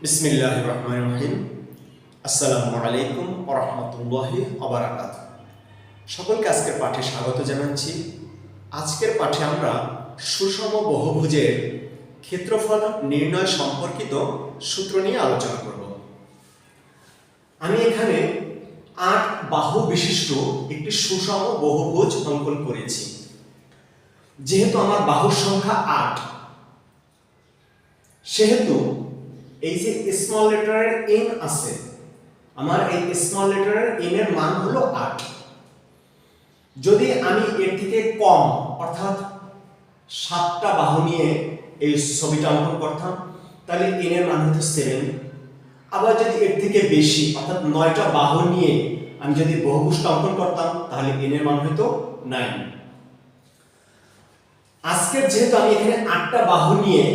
বিসমিল্লাহির রহমানির রহিম। আসসালামু আলাইকুম ওয়া রাহমাতুল্লাহি ওয়া বারাকাতুহু। সকলকে আজকের পাঠে স্বাগত জানাচ্ছি। আজকের পাঠে আমরা সুষম বহুভুজের ক্ষেত্রফল নির্ণয় সম্পর্কিত সূত্র নিয়ে আলোচনা করব। আমি এখানে ৮ বাহু বিশিষ্ট একটি সুষম বহুভুজ অঙ্কন করেছি। যেহেতু আমার বাহুর সংখ্যা ৮, সেহেতু এই যে স্মল লেটারের n আছে, আমার এই স্মল লেটারের n এর মান হলো ৮। যদি আমি এর থেকে কম অর্থাৎ ৭টা বাহু নিয়ে এই ছবিটা অঙ্কন করতাম তাহলে n এর মান হতো 7। আবার যদি এর থেকে বেশি অর্থাৎ ৯টা বাহু নিয়ে আমি যদি বহুভুজটা অঙ্কন করতাম তাহলে n এর মান হতো 9। আজকের যেহেতু আমি এখানে ৮টা বাহু নিয়ে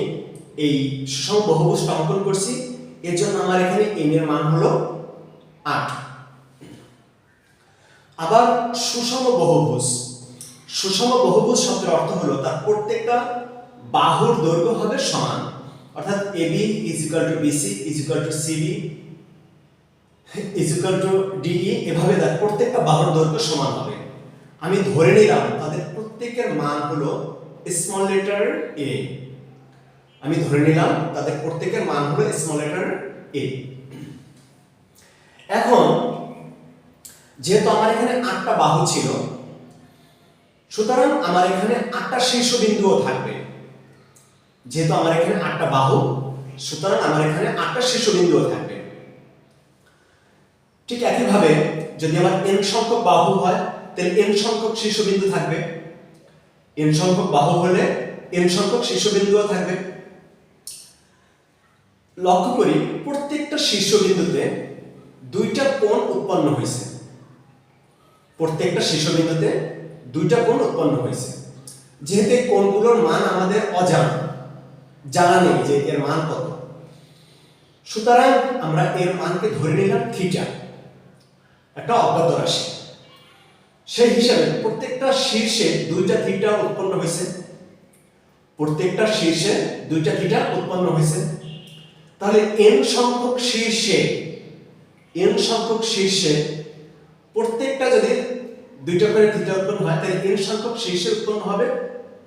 এই সুষম বহুভুজটা অঙ্কন করছি, এর জন্য আমার এখানে n এর মান হলো ৮। আবার সুষম বহুভুজ শব্দের অর্থ হলো তার প্রত্যেকটা বাহুর দৈর্ঘ্য হবে সমান, অর্থাৎ AB BC CB DE, এভাবে তার প্রত্যেকটা বাহুর দৈর্ঘ্য সমান হবে। আমি ধরে নিলাম তাদের প্রত্যেকের মান হলো স্মল লেটার a। আমি ধরে নিলাম তাদের প্রত্যেকের মান হলো স্মল লেটার a। এখন যেহেতু আমার এখানে ৮টা বাহু ছিল, সুতরাং আমার এখানে ৮টা শীর্ষবিন্দুও থাকবে। যেহেতু আমার এখানে ৮টা বাহু, সুতরাং আমার এখানে ৮টা শীর্ষবিন্দুও থাকবে। ঠিক একইভাবে যদি আমার n সংখ্যক বাহু হয় তাহলে n সংখ্যক শীর্ষবিন্দু থাকবে। n সংখ্যক বাহু হলে n সংখ্যক শীর্ষবিন্দুও থাকবে। লক্ষ্য করি প্রত্যেকটা শীর্ষবিন্দুতে দুইটা কোণ উৎপন্ন হয়েছে। প্রত্যেকটা শীর্ষবিন্দুতে দুইটা কোণ উৎপন্ন হয়েছে। যেহেতু এই কোণগুলোর মান আমাদের অজানা, জানা নেই যে এর মান কত, সুতরাং আমরা এর মানকে ধরে নিলাম থিটা, একটা অজ্ঞাত রাশি। সেই হিসাবে প্রত্যেকটা শীর্ষে দুইটা থিটা উৎপন্ন হয়েছে। প্রত্যেকটা শীর্ষে দুইটা থিটা উৎপন্ন হয়েছে। তাহলে n সংখ্যক শীর্ষে প্রত্যেকটা যদি দুইটা করে থিটা উৎপন্ন হয় তাহলে n সংখ্যক শীর্ষে উৎপন্ন হবে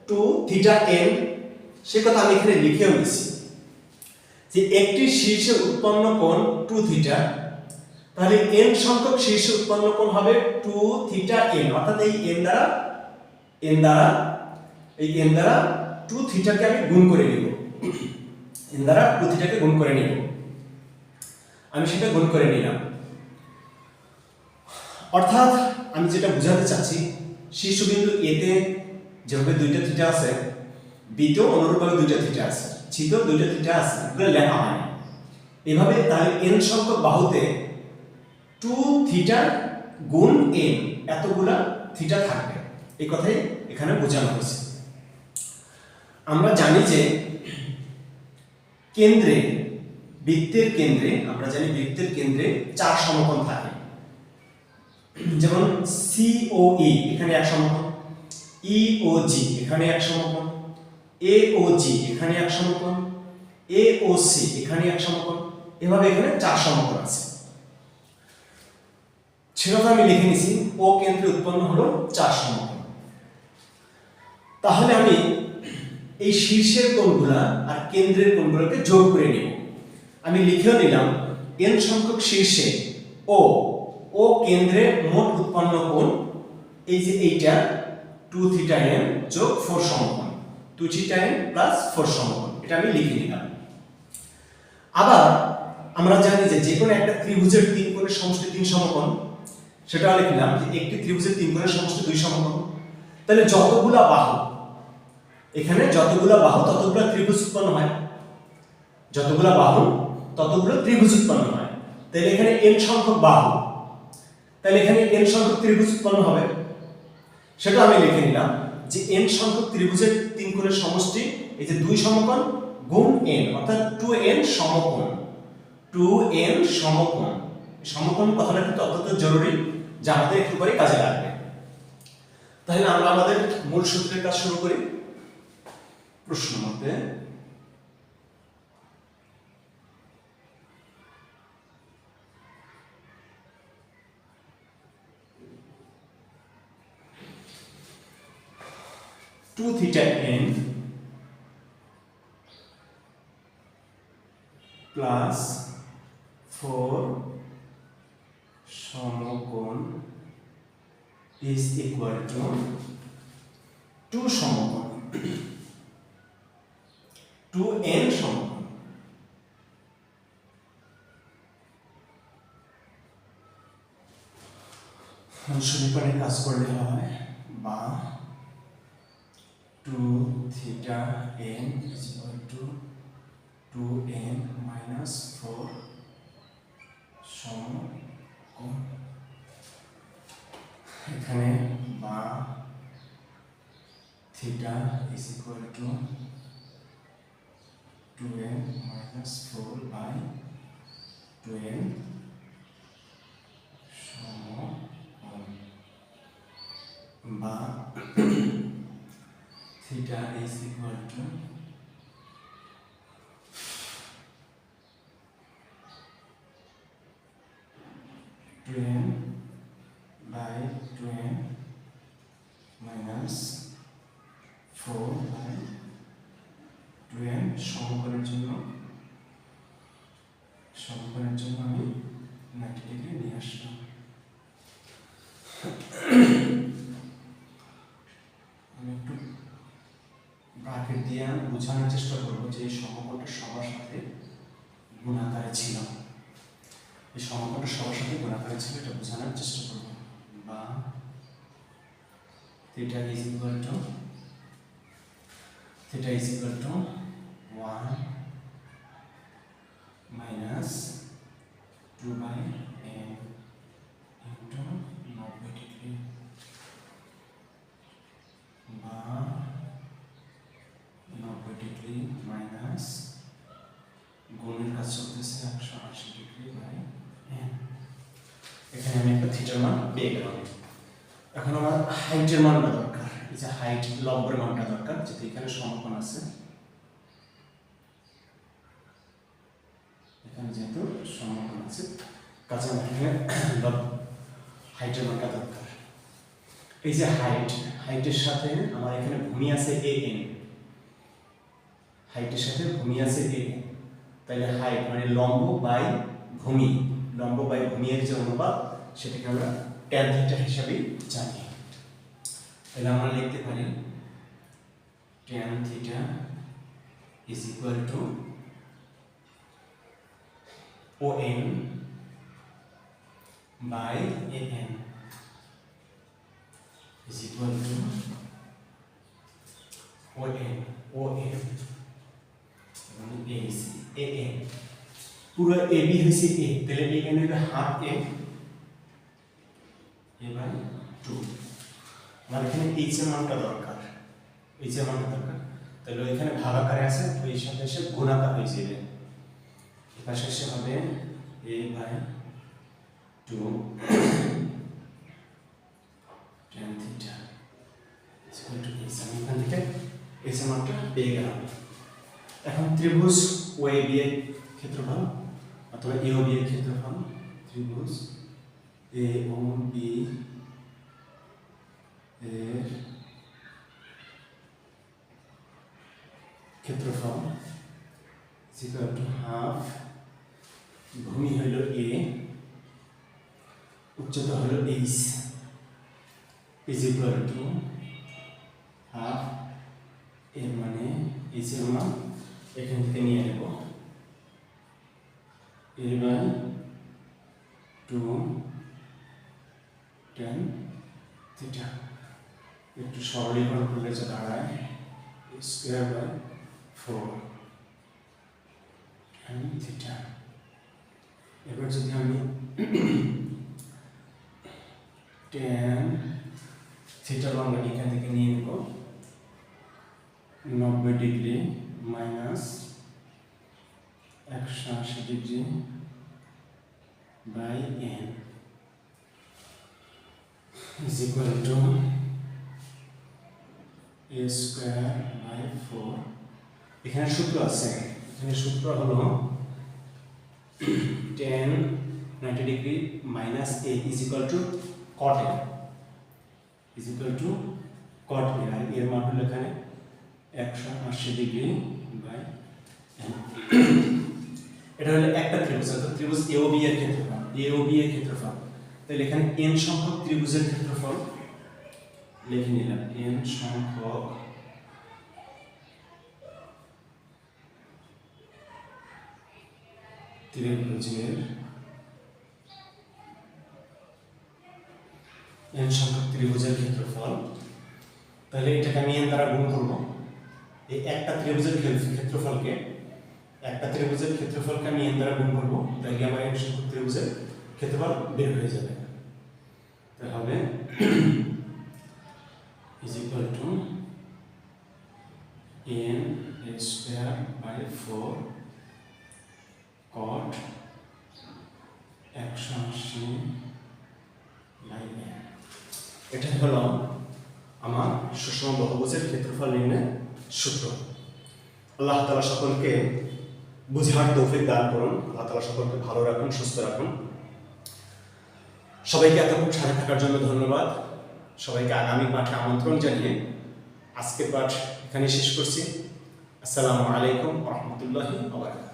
2θn। সে কথা আমি এখানে লিখেও নিয়েছি যে একটি শীর্ষে উৎপন্ন কোণ 2θ, তাহলে n সংখ্যক শীর্ষে উৎপন্ন কোণ হবে 2θn, অর্থাৎ এই n দ্বারা 2θ কে আমি গুণ করে নিব। n দ্বারা 2θ কে গুণ করে নিব। আমি সেটা গুণ করে নিলাম। অর্থাৎ আমি যেটা বোঝাতে চাচ্ছি, শীর্ষবিন্দু a তে যেভাবে দুইটা থিটা আছে, b তেও অনুরূপভাবে দুইটা থিটা আছে, c তেও দুইটা থিটা আছে, এগুলো লেখা হয়নি। এভাবে তাহলে n সংখ্যক বাহুতে 2θ গুণ n এতগুলা থিটা থাকবে, এই কথাই এখানে বোঝানো হয়েছে। আমরা জানি যে বৃত্তের কেন্দ্রে 4 সমকোণ থাকে। যেমন COE এখানে এক সমকোণ, EOG এখানে এক সমকোণ, AOG এখানে এক সমকোণ, AOC এখানে এক সমকোণ, এভাবে এখানে 4 সমকোণ আছে। সেটা আমি লিখে নিছি, ও কেন্দ্রে উৎপন্ন হলো 4 সমকোণ। তাহলে আমি এই শীর্ষের কোণগুলা আর কেন্দ্রের কোণগুলোকে যোগ করে নিব। আমি লিখেও নিলাম n সংখ্যক শীর্ষে ও কেন্দ্রে মোট উৎপন্ন কোণ এই যে এইটা 2θn যোগ 4 সমকোণ, 2θn প্লাস 4 সমকোণ, এটা আমি লিখে নিলাম। আবার আমরা জানি যে যে কোনো একটা ত্রিভুজের 3 কোণের সমষ্টি 3 সমকোণ, সেটাও লিখলাম যে একটি ত্রিভুজের 3 কোণের সমষ্টি 2 সমকোণ। তাহলে যতগুলা বাহু ততগুলো ত্রিভুজ উৎপন্ন হয়। তাহলে এখানে n সংখ্যক বাহু, তাহলে এখানে n সংখ্যক ত্রিভুজ উৎপন্ন হবে। সেটা আমি লিখে নিলাম যে n সংখ্যক ত্রিভুজের 3 কোণের সমষ্টি এই যে 2 সমকোণ গুণ n, অর্থাৎ 2n সমকোণ। সমকোণ কথাটা কিন্তু অত্যন্ত জরুরি, যা আমাদের একটু পরে কাজে লাগবে। তাহলে আমরা আমাদের মূল সূত্রের কাজ শুরু করি। প্রশ্ন মতে 2 theta n প্লাস 4 সমকোণ is equal to 2 সমকোণ 2n সমকোণ। সমীকরণে কাজ করলে হয় বা 2 theta n is equal to 2n minus 4 সমকোণ, এখানে বা theta is equal to 2n minus 4 by 2n সমকোণ বা theta is equal to 2n by 2n minus 4 by 2n সমকোণের জন্য আমি 90 ডিগ্রি নিয়ে আসলাম। আমি একটু ব্র্যাকেট দিয়ে বোঝানোর চেষ্টা করবো যে এই সমকোণটা সবার সাথে গুণাকারে ছিল, এই সমকোণটা সবার সাথে গুণাকারে ছিল, এটা বোঝানোর চেষ্টা করব। বা theta is equal to 1 minus 2 by n into 90 degree বা 90 ডিগ্রি মাইনাস গুণের কাজ চলতেছে 180 ডিগ্রি বাই n। এখানে আমি একটা থিটার মান পেয়ে গেলাম। এখন আমার হাইটের মানটা দরকার, এই যে হাইট লম্বের মানটা দরকার, যেটা এখানে সমকোণ আছে, এখানে যেহেতু সমকোণ আছে কাজে আমার এখানে হাইটের মানটা দরকার। এই যে হাইটের সাথে আমার এখানে ভূমি আছে an, হাইটের সাথে ভূমি আছে an, তাহলে হাইট মানে লম্ব বাই ভূমি, লম্ব বাই ভূমি এর যে অনুপাত সেটাকে আমরা tan থিটা হিসাবে জানি। তাহলে আমরা লিখতে পারি tan theta is equal to ON by AN is equal to ON এবং AC AN পুরো AB হইছে A, তাহলে AN হলো হাফ A by 2। আমার এখানে h এর মানটা দরকার, h এর মানটা দরকার, তাহলে এখানে ভাগাকারে আছে, তো এর সাথে এসে গুণাকার হয়ে যাবে, এর পাশে এসে হবে a by 2 tan theta is equal to h। আমি এখান থেকে h এর মানটা পেয়ে গেলাম। এখন ত্রিভুজ OAB এর ক্ষেত্রফল অথবা AOB এর ক্ষেত্রফল, ত্রিভুজ AOB এর ক্ষেত্রফল is equal to half, ভূমি হলো A, উচ্চতা হলো h, is equal to half, এর মানে h এর মান এখান থেকে নিয়ে নেব a by 2 tan theta, একটু সরলীকরণ করলে যা দাঁড়ায় স্কয়ার বাই 4 tan theta। এবার যদি আমি tan theta মান এখান থেকে নিয়ে নেব 90 degree minus 180 degree by n is equal to a square by 4। এখানে সূত্র আছে, এখানে সূত্র হলো tan 90 degree minus a is equal to cot a, is equal to কট এ, আর এর মান হলো এখানে 180 ডিগ্রি বাই n। এটা হলো একটা ত্রিভুজ, অর্থাৎ ত্রিভুজ AOB এর ক্ষেত্রফল, AOB এর ক্ষেত্রফল। তাহলে এখানে n সংখ্যক ত্রিভুজের ক্ষেত্রফল লিখে নিলাম, n সংখ্যক ত্রিভুজের n সংখ্যক ত্রিভুজের ক্ষেত্রফল। তাহলে এটাকে আমি n দ্বারা গুণ করব। এই একটা ত্রিভুজের ক্ষেত্রফলকে আমি n দ্বারা গুণ করব, তাহলে আমার n সংখ্যক ত্রিভুজের ক্ষেত্রফল বের হয়ে যাবে। তাহলে is equal to n square by 4 cot 180 by n। এটা হলো আমার সুষম বহুভুজের ক্ষেত্রফল নির্ণয়ের সূত্র। আল্লাহ তাআলা সকলকে বুঝার তৌফিক দান করুন। আল্লাহ তাআলা সকলকে ভালো রাখুন, সুস্থ রাখুন। সবাইকে এতক্ষণ সাথে থাকার জন্য ধন্যবাদ। সবাইকে আগামী পাঠে আমন্ত্রণ জানিয়ে আজকের পাঠ এখানে শেষ করছি। আসসালামু আলাইকুম ওয়া রাহমাতুল্লাহি ওয়া বারাকাতুহু।